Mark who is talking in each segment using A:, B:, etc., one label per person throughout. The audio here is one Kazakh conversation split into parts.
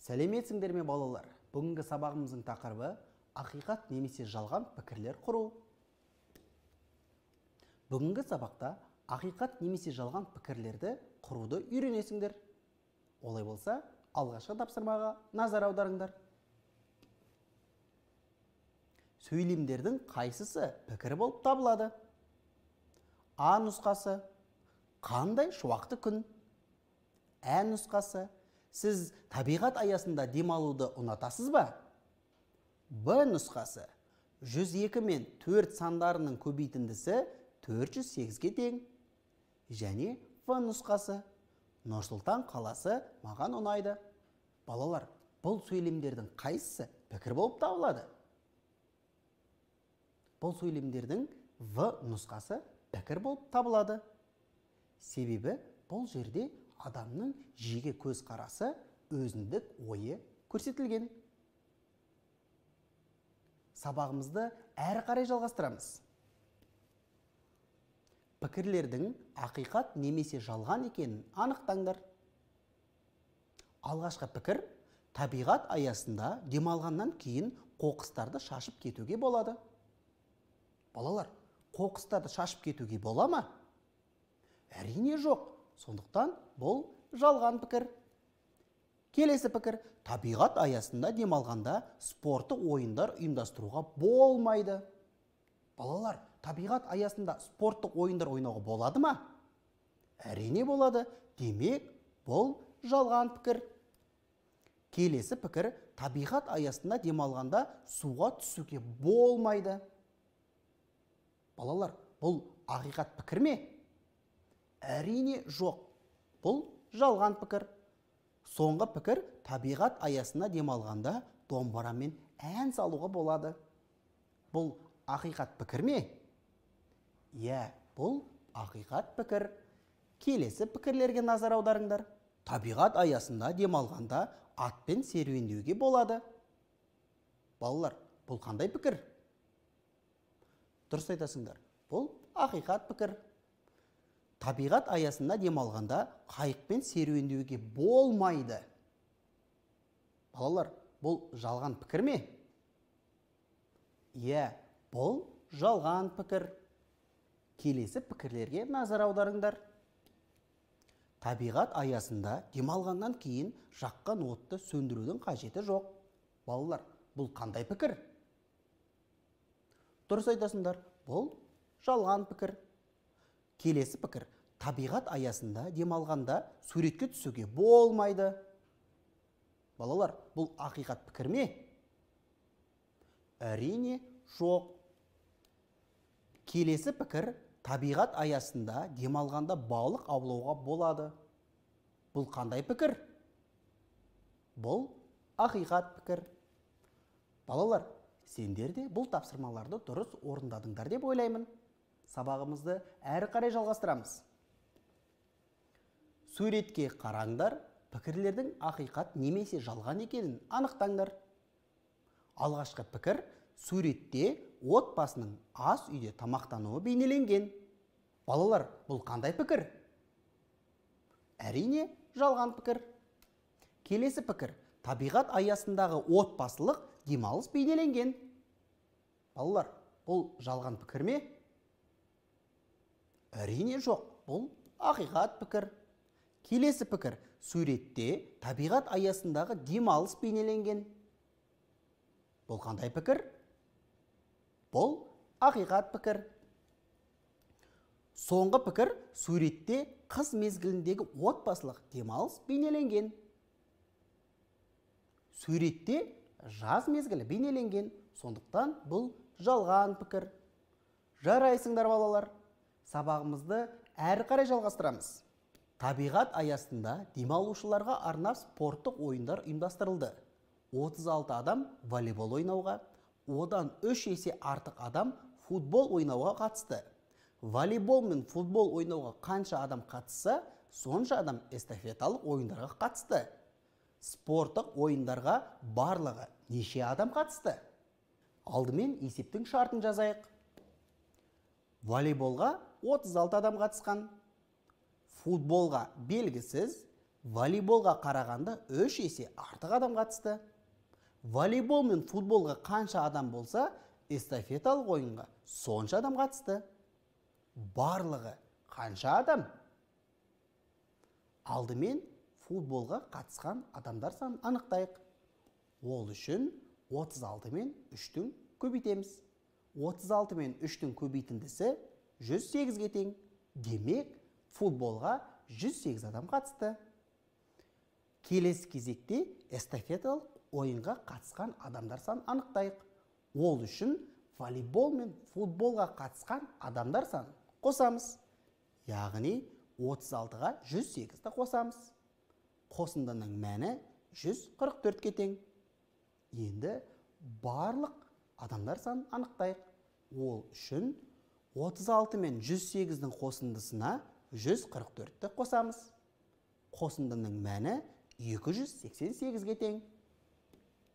A: Сәлеметсіңдер ме балалар? Бүгінгі сабағымыздың тақырыбы ақиқат немесе жалған пікірлер құру. Бүгінгі сабақта ақиқат немесе жалған пікірлерді құруды үйренесіңдер. Олай болса, алғашқы тапсырмаға назар аударыңдар. Сөйлемдердің қайсысы пікір болып табылады? А нұсқасы: қандай шуақты күн? Ә нұсқасы: сіз табиғат аясында демалуды ұнатасыз ба? Б нұсқасы: 102 мен 4 сандарының көбейтіндісі 408-ге тең. Және В нұсқасы: Нұр-Сұлтан қаласы маған ұнайды. Балалар, бұл сөйлемдердің қайсысы пікір болып табылады? Бұл сөйлемдердің В нұсқасы пікір болып табылады. Себебі бұл жерде адамның жеке көз қарасы, өзіндік ойы көрсетілген. Сабағымызды әрі қарай жалғастырамыз. Пікірлердің ақиқат немесе жалған екенін анықтаңдар. Алғашқы пікір: табиғат аясында демалғаннан кейін қоқыстарды шашып кетуге болады. Балалар, қоқыстарды шашып кетуге бола ма? Әрине жоқ. Сондықтан бұл жалған пікір. Келесі пікір: табиғат аясында демалғанда спорттық ойындар ұйымдастыруға болмайды. Балалар, табиғат аясында спорттық ойындар ойнауға болады ма? Әрине болады. Демек, бұл жалған пікір. Келесі пікір: табиғат аясында демалғанда суға түсуге болмайды. Балалар, бұл ақиқат пікір ме? Әрине жоқ. Бұл жалған пікір. Соңғы пікір: табиғат аясында демалғанда домбырамен ән салуға болады. Бұл ақиқат пікір ме? Иә, бұл ақиқат пікір. Келесі пікірлерге назар аударыңдар. Табиғат аясында демалғанда атпен серуендеуге болады. Балалар, бұл қандай пікір? Дұрыс айтасыңдар. Бұл ақиқат пікір. Табиғат аясында демалғанда қайықпен серуендеуге болмайды. Балалар, бұл жалған пікір ме? Иә, бұл жалған пікір. Келесі пікірлерге назар аударыңдар. Табиғат аясында демалғаннан кейін жаққан отты сөндірудің қажеті жоқ. Балалар, бұл қандай пікір? Дұрыс айтасыңдар. Бұл жалған пікір. Келесі пікір: табиғат аясында демалғанда суретке түсуге болмайды. Балалар, бұл ақиқат пікір ме? Әрине жоқ. Келесі пікір: табиғат аясында демалғанда балық аулауға болады. Бұл қандай пікір? Бұл ақиқат пікір. Балалар, сендер де бұл тапсырмаларды дұрыс орындадыңдар деп ойлаймын. Сабағымызды әрі қарай жалғастырамыз. Суретке қараңдар, пікірлердің ақиқат немесе жалған екенін анықтаңдар. Алғашқы пікір: суретте отбасының ас үйде тамақтануы бейнеленген. Балалар, бұл қандай пікір? Әрине жалған пікір. Келесі пікір: табиғат аясындағы отбасылық демалыс бейнеленген. Балалар, бұл жалған пікір ме? Әрине жоқ. Бұл ақиқат пікір. Келесі пікір: суретте табиғат аясындағы демалыс бейнеленген. Бұл қандай пікір? Бұл ақиқат пікір. Соңғы пікір: суретте қыс мезгіліндегі отбасылық демалыс бейнеленген. Суретте жаз мезгілі бейнеленген. Сондықтан бұл жалған пікір. Жарайсыңдар балалар. Сабағымызды әрі қарай жалғастырамыз. Табиғат аясында демалушыларға арнап спорттық ойындар ұйымдастырылды. 36 адам волейбол ойнауға, одан 3 есе артық адам футбол ойнауға қатысты. Волейбол мен футбол ойнауға қанша адам қатысса, сонша адам эстафеталық ойындарға қатысты. Спорттық ойындарға барлығы неше адам қатысты? Алдымен есептің шартын жазайық. Волейболға 36 адам қатысқан, футболға белгісіз, волейболға қарағанда 3 есе артық адам қатысты. Волейбол мен футболға қанша адам болса, эстафеталық ойынға сонша адам қатысты. Барлығы қанша адам? Алдымен футболға қатысқан адамдар санын анықтайық. Ол үшін 36 мен 3-тің көбейтеміз. 36 мен 3-тің көбейтіндісі 108-ге тең. Демек, футболға 108 адам қатысты. Келесі кезекте эстафеталық ойынға қатысқан адамдар санын анықтайық. Ол үшін волейбол мен футболға қатысқан адамдар санын қосамыз. Яғни 36-ға 108-ті қосамыз. Қосындының мәні 144-ке тең. Енді барлық адамдар санын анықтайық. Ол үшін 36 мен 108-дің қосындысына 144-ті қосамыз. Қосындының мәні 288-ге тең.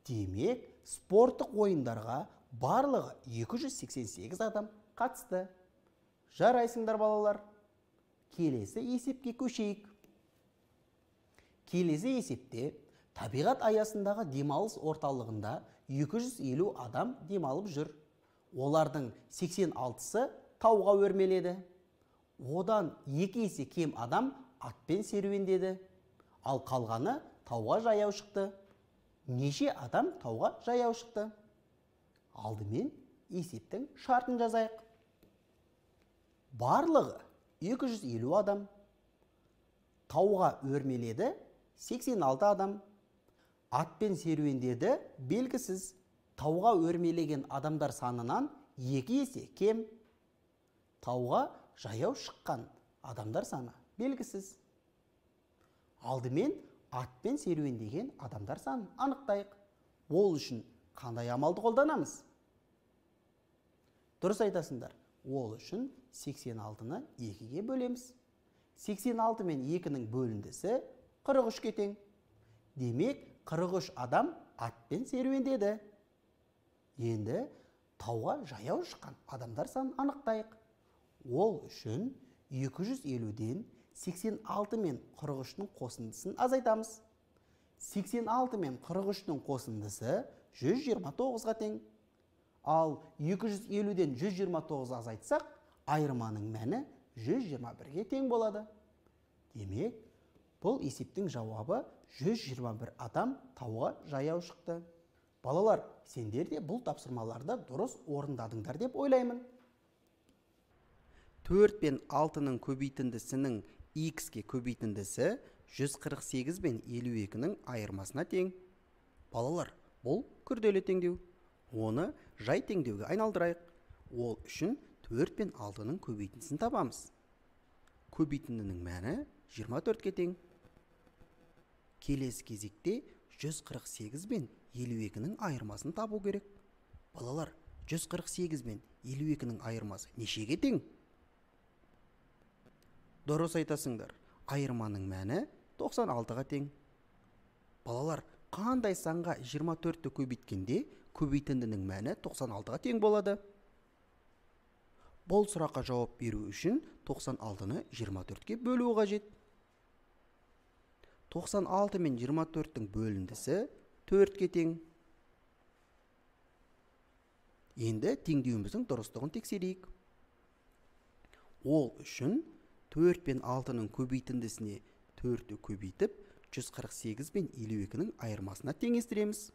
A: Демек, спорттық ойындарға барлығы 288 адам қатысты. Жарайсыңдар балалар. Келесі есепке көшейік. Келесі есепте табиғат аясындағы демалыс орталығында 250 адам демалып жүр. Олардың 86-сы тауға өрмеледі. Одан 2 есе кем адам атпен серуендеді. Ал қалғаны тауға жаяу шықты. Неше адам тауға жаяу шықты? Алдымен есептің шартын жазайық. Барлығы 250 адам. Тауға өрмеледі 86 адам. Атпен серуендеді белгісіз. Тауға өрмелеген адамдар санынан 2 есе кем. Тауға жаяу шыққан адамдар саны белгісіз. Алдымен атпен серуендеген адамдар санын анықтайық. Ол үшін қандай амалды қолданамыз? Дұрыс айтасыңдар. Ол үшін 86-ны 2-ге бөлеміз. 86 мен 2-ның бөліндісі 43-ке тең. Демек, 43 адам атпен серуендеді. Енді тауға жаяу шыққан адамдар санын анықтайық. Ол үшін 250-ден 86 мен 43-ның қосындысын азайтамыз. 86 мен 43-ның қосындысы 129-ға тең. Ал 250-ден 129 азайтсақ, айырманың мәні 121-ге тең болады. Демек, бұл есептің жауабы 121 адам тауға жаяу шықты. Балалар, сендер де бұл тапсырмаларды дұрыс орындадыңдар деп ойлаймын. 4 пен 6-ның көбейтіндісінің x-ке көбейтіндісі 148 пен 52-ның айырмасына тең. Балалар, бұл күрделі теңдеу. Оны жай теңдеуге айналдырайық. Ол үшін 4 пен 6-ның көбейтіндісін табамыз. Көбейтіндінің мәні 24-ке тең. Келесі кезекте 148 пен 52-ның айырмасын табу керек. Балалар, 148 пен 52-ның айырмасы нешеге тең? Дұрыс айтасыңдар. Айырманың мәні 96-ға тең. Балалар, қандай санға 24-ті көбейткенде көбейтіндінің мәні 96-ға тең болады? Бұл сұраққа жауап беру үшін 96-ны 24-ке бөлу қажет. 96 мен 24-тің бөліндісі 4-ке тең. Енді теңдеуіміздің дұрыстығын тексерейік. Ол үшін 4 пен 6-ның көбейтіндісіне 4-ті көбейтіп, 148 пен 52-ның айырмасына теңестіреміз.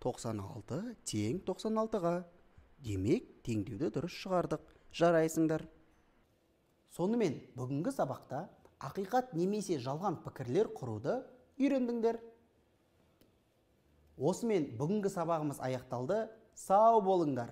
A: 96 тең 96-ға. Демек, теңдеуді дұрыс шығардық. Жарайсыңдар. Сонымен, бүгінгі сабақта ақиқат немесе жалған пікірлер құруды үйрендіңдер. Осымен бүгінгі сабағымыз аяқталды. Сау болыңдар.